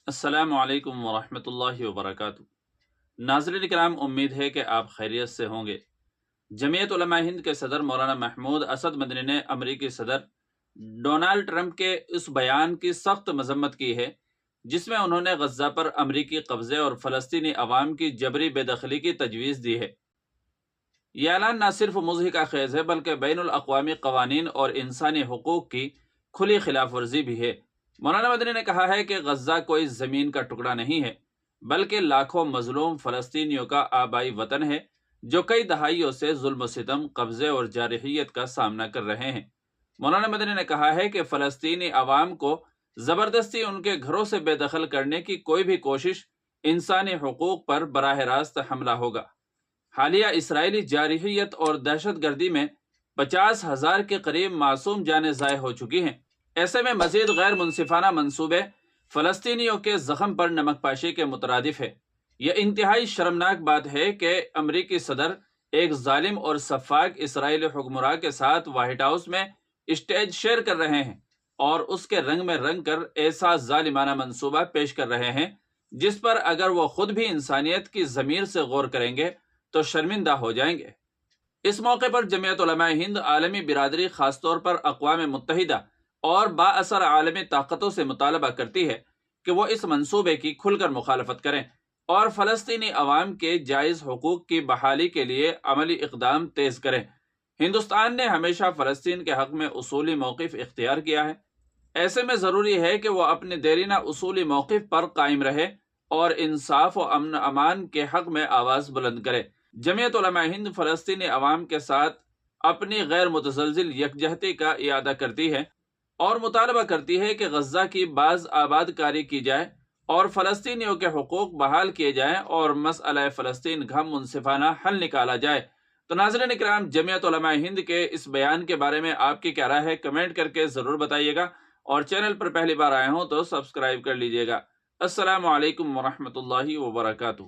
السلام علیکم ورحمۃ اللہ وبرکاتہ۔ ناظرین کرام، امید ہے کہ آپ خیریت سے ہوں گے۔ جمعیت علماء ہند کے صدر مولانا محمود اسد مدنی نے امریکی صدر ڈونالڈ ٹرمپ کے اس بیان کی سخت مذمت کی ہے جس میں انہوں نے غزہ پر امریکی قبضے اور فلسطینی عوام کی جبری بے دخلی کی تجویز دی ہے۔ یہ اعلان نہ صرف مضحکہ خیز ہے بلکہ بین الاقوامی قوانین اور انسانی حقوق کی کھلی خلاف ورزی بھی ہے۔ مولانا مدنی نے کہا ہے کہ غزہ کوئی زمین کا ٹکڑا نہیں ہے بلکہ لاکھوں مظلوم فلسطینیوں کا آبائی وطن ہے جو کئی دہائیوں سے ظلم و ستم، قبضے اور جارحیت کا سامنا کر رہے ہیں۔ مولانا مدنی نے کہا ہے کہ فلسطینی عوام کو زبردستی ان کے گھروں سے بے دخل کرنے کی کوئی بھی کوشش انسانی حقوق پر براہ راست حملہ ہوگا۔ حالیہ اسرائیلی جارحیت اور دہشت گردی میں 50,000 کے قریب معصوم جانیں ضائع ہو چکی ہیں۔ ایسے میں مزید غیر منصفانہ منصوبے فلسطینیوں کے زخم پر نمک پاشی کے مترادف ہے۔ یہ انتہائی شرمناک بات ہے کہ امریکی صدر ایک ظالم اور سفاک اسرائیلی حکمراں کے ساتھ وائٹ ہاؤس میں اسٹیج شیئر کر رہے ہیں اور اس کے رنگ میں رنگ کر ایسا ظالمانہ منصوبہ پیش کر رہے ہیں جس پر اگر وہ خود بھی انسانیت کی ضمیر سے غور کریں گے تو شرمندہ ہو جائیں گے۔ اس موقع پر جمعیت علماء ہند عالمی برادری، خاص طور پر اقوام متحدہ اور با اثر عالمی طاقتوں سے مطالبہ کرتی ہے کہ وہ اس منصوبے کی کھل کر مخالفت کریں اور فلسطینی عوام کے جائز حقوق کی بحالی کے لیے عملی اقدام تیز کریں۔ ہندوستان نے ہمیشہ فلسطین کے حق میں اصولی موقف اختیار کیا ہے۔ ایسے میں ضروری ہے کہ وہ اپنے دیرینہ اصولی موقف پر قائم رہے اور انصاف و امن امان کے حق میں آواز بلند کرے۔ جمعیت علماء ہند فلسطینی عوام کے ساتھ اپنی غیر متزلزل یکجہتی کا اعادہ کرتی ہے اور مطالبہ کرتی ہے کہ غزہ کی باز آباد کاری کی جائے اور فلسطینیوں کے حقوق بحال کیے جائیں اور مسئلہ فلسطین کا منصفانہ حل نکالا جائے۔ تو ناظرین اکرام، جمعیت علماء ہند کے اس بیان کے بارے میں آپ کی کیا رائے ہے؟ کمنٹ کر کے ضرور بتائیے گا، اور چینل پر پہلی بار آئے ہوں تو سبسکرائب کر لیجیے گا۔ السلام علیکم ورحمۃ اللہ وبرکاتہ۔